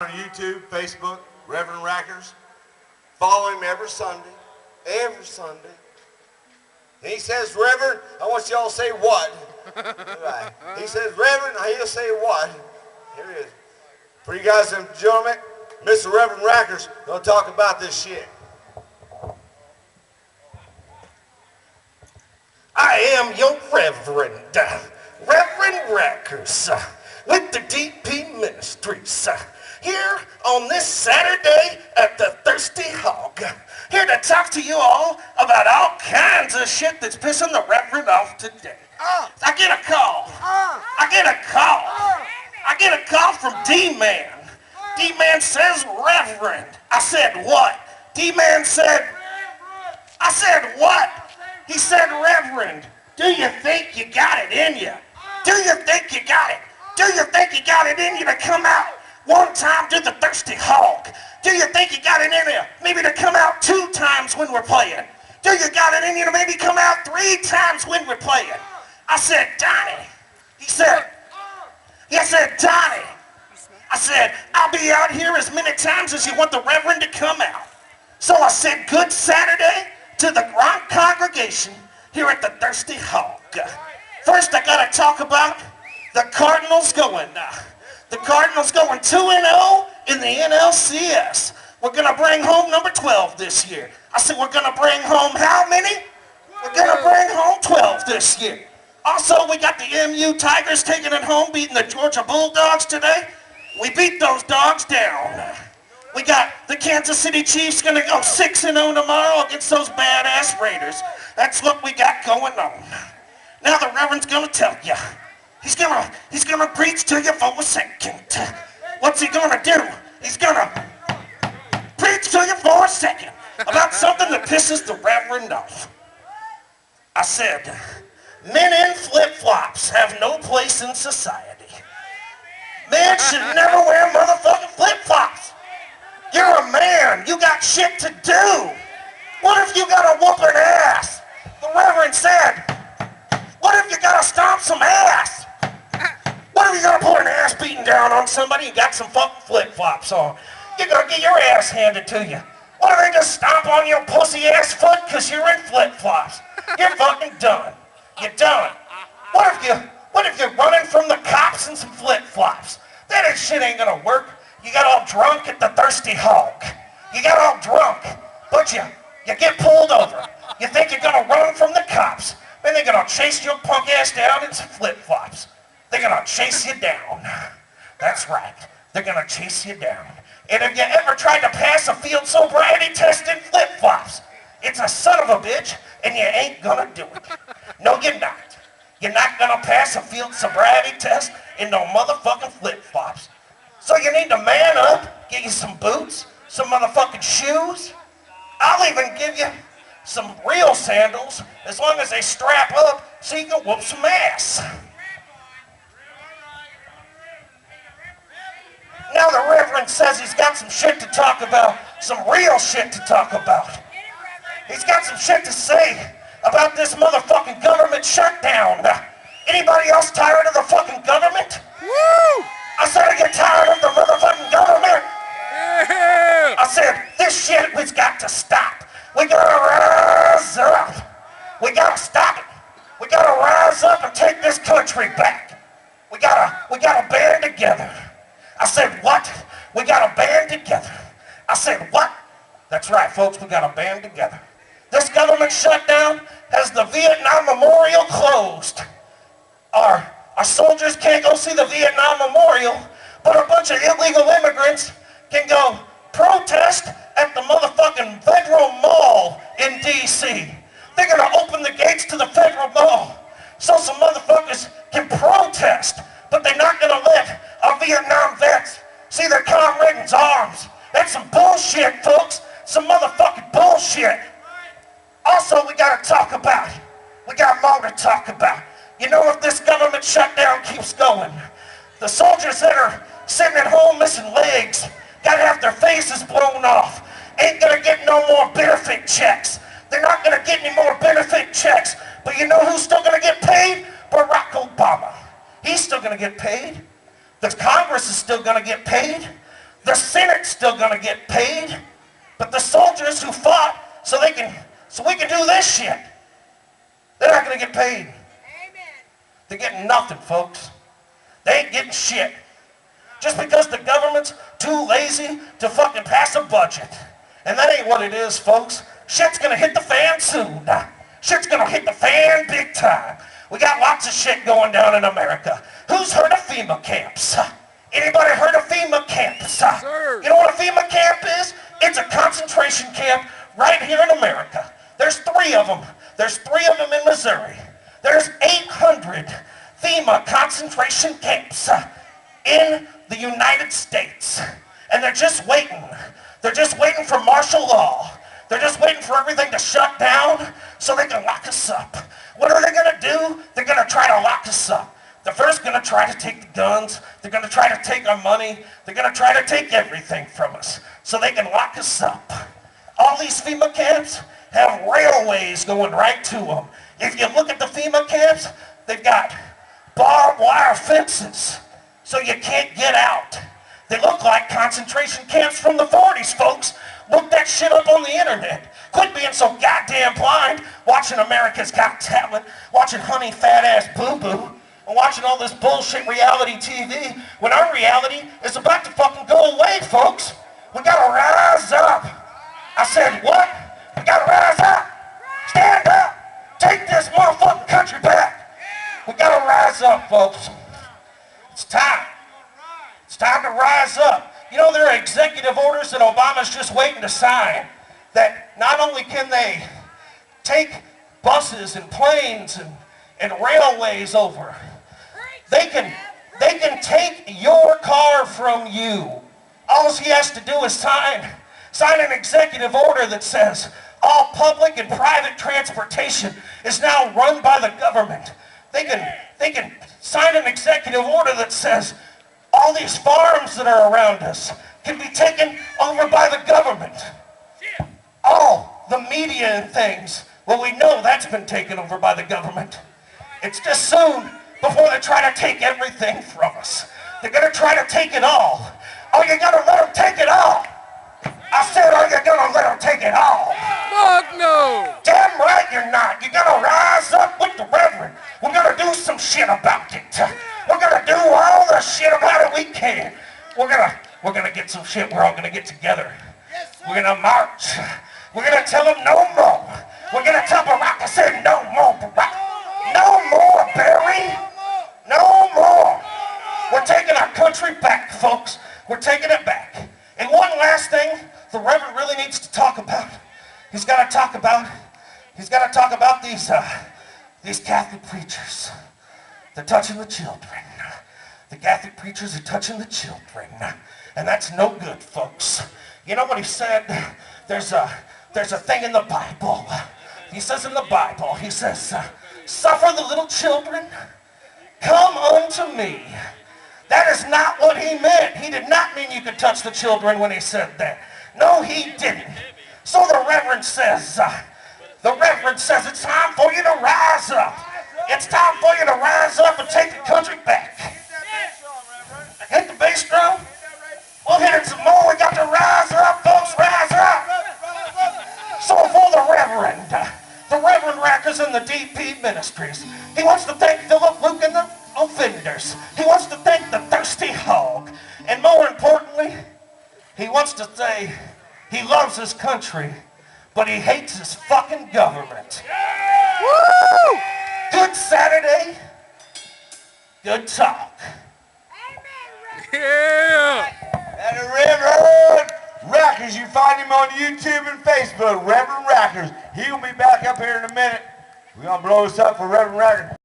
On YouTube, Facebook, Reverend Rackers. Follow him every Sunday. Every Sunday. And he says, Reverend, I want y'all to say what? Right. He says, Reverend, he'll say what? Here it is. For you guys and gentlemen, Mr. Reverend Rackers going to talk about this shit. I am your Reverend, Reverend Rackers, with the DP Ministries. Here on this Saturday at the Thirsty Hog. Here to talk to you all about all kinds of shit that's pissing the Reverend off today. I get a call. I get a call from D-Man. D-Man says, Reverend. I said, what? D-Man said, I said, what? He said, Reverend, do you think you got it in you? Do you think you got it? Do you think you got it in you to come out one time to the Thirsty Hog? Do you think you got it in you maybe to come out 2 times when we're playing? Do you got it in you to maybe come out 3 times when we're playing? I said, Donnie. He said, Donnie. I said, I'll be out here as many times as you want the Reverend to come out. So I said, good Saturday to the Gronk congregation here at the Thirsty Hog. First, I got to talk about the Cardinals going The Cardinals going 2-0 in the NLCS. We're going to bring home number 12 this year. I said we're going to bring home how many? We're going to bring home 12 this year. Also, we got the MU Tigers taking it home, beating the Georgia Bulldogs today. We beat those dogs down. We got the Kansas City Chiefs going to go 6-0 tomorrow against those badass Raiders. That's what we got going on. Now the Reverend's going to tell you. He's gonna preach to you for a second. What's he gonna do? He's gonna preach to you for a second about something that pisses the Reverend off. I said, men in flip-flops have no place in society. Men should never wear motherfucking flip-flops. You're a man. You got shit to do. What if you gotta whoop an ass? The Reverend said, what if you gotta stomp some ass? What if you gotta put an ass beating down on somebody and got some fucking flip-flops on? You're gonna get your ass handed to you. What if they just stomp on your pussy-ass foot because you're in flip-flops? You're fucking done. You're done. What if you're running from the cops in some flip-flops? That shit ain't gonna work. You got all drunk at the Thirsty Hog. You got all drunk, but you get pulled over. You think you're gonna run from the cops. Then they're gonna chase your punk ass down in some flip-flops. They're gonna chase you down. That's right. They're gonna chase you down. And if you ever tried to pass a field sobriety test in flip-flops, it's a son of a bitch, and you ain't gonna do it. No, you're not. You're not gonna pass a field sobriety test in no motherfucking flip-flops. So you need to man up, get you some boots, some motherfucking shoes. I'll even give you some real sandals, as long as they strap up so you can whoop some ass. Now the Reverend says he's got some shit to talk about, some real shit to talk about. He's got some shit to say about this motherfucking government shutdown. Anybody else tired of the fucking government? Woo! I said I get tired of the motherfucking government. Yeah. I said this shit has got to stop. We gotta rise up. We gotta stop it. We gotta rise up and take this country back. We gotta band together. I said, what? We gotta band together. I said, what? That's right, folks, we gotta band together. This government shutdown has the Vietnam Memorial closed. Our soldiers can't go see the Vietnam Memorial, but a bunch of illegal immigrants can go protest at the motherfucking Federal Mall in D.C. They're gonna open the gates to the Federal Mall so some motherfuckers can protest, but they're not gonna let our Vietnam vets see their comrades' arms. That's some bullshit, folks. Some motherfucking bullshit. Also, we got more to talk about. You know, if this government shutdown keeps going, the soldiers that are sitting at home missing legs, gotta have their faces blown off, ain't gonna get no more benefit checks. They're not gonna get any more benefit checks. But you know who's still gonna get paid? Barack Obama. He's still gonna get paid. The Congress is still gonna get paid. The Senate's still gonna get paid, but the soldiers who fought so we can do this shit, they're not gonna get paid. Amen. They're getting nothing, folks. They ain't getting shit. Just because the government's too lazy to fucking pass a budget. And that ain't what it is, folks. Shit's gonna hit the fan soon. Shit's gonna hit the fan big time. We got lots of shit going down in America. Who's heard of FEMA camps? Anybody heard of FEMA camps? Sir. You know what a FEMA camp is? It's a concentration camp right here in America. There's 3 of them. There's 3 of them in Missouri. There's 800 FEMA concentration camps in the United States. And they're just waiting. They're just waiting for martial law. They're just waiting for everything to shut down so they can lock us up. What are they gonna do? They're gonna try to lock us up. They're first gonna try to take the guns. They're gonna try to take our money. They're gonna try to take everything from us so they can lock us up. All these FEMA camps have railways going right to them. If you look at the FEMA camps, they've got barbed wire fences so you can't get out. They look like concentration camps from the 40s, folks. Look that shit up on the internet. Quit being so goddamn blind, watching America's Got Talent, watching Honey Fat Ass Boo Boo, and watching all this bullshit reality TV, when our reality is about to fucking go away, folks. We gotta rise up. I said, what? We gotta rise up. Stand up. Take this motherfucking country back. We gotta rise up, folks. It's time. It's time to rise up. You know, there are executive orders that Obama's just waiting to sign that not only can they take buses and planes and railways over, they can take your car from you. All he has to do is sign an executive order that says all public and private transportation is now run by the government. They can sign an executive order that says all these farms that are around us can be taken over by the government. All the media and things, well, we know that's been taken over by the government. It's just soon before they try to take everything from us. They're gonna try to take it all. Are you gonna let them take it all? I said, are you gonna let them take it all? Fuck no! Damn right you're not. You're gonna rise up with the Reverend. We're gonna do some shit about it. We're gonna do all the shit about it we can. We're gonna get some shit. We're all gonna get together. We're gonna march. We're gonna tell them no more. We're gonna tell Barack to say no more, Barack. No more, Barry. No more. We're taking our country back, folks. We're taking it back. And one last thing the Reverend really needs to talk about. He's got to talk about these Catholic preachers. They're touching the children. The Catholic preachers are touching the children. And that's no good, folks. You know what he said? There's a thing in the Bible. He says in the Bible, he says, suffer the little children, come unto me. That is not what he meant. He did not mean you could touch the children when he said that. No, he didn't. So the Reverend says it's time for you to rise up. It's time for you to rise up and take the country back. Hit the bass drum. We'll hit it some more. We got to rise up, folks. Rise up. So for the Reverend Rackers and the DP Ministries, he wants to thank Phillip, Luke, and the offenders. He wants to thank the thirsty hog. And more importantly, he wants to say he loves his country, but he hates his fucking government. Woo! Good Saturday. Good talk. Yeah! And the Reverend Rackers, you find him on YouTube and Facebook, Reverend Rackers. He'll be back up here in a minute. We're going to blow this up for Reverend Rackers.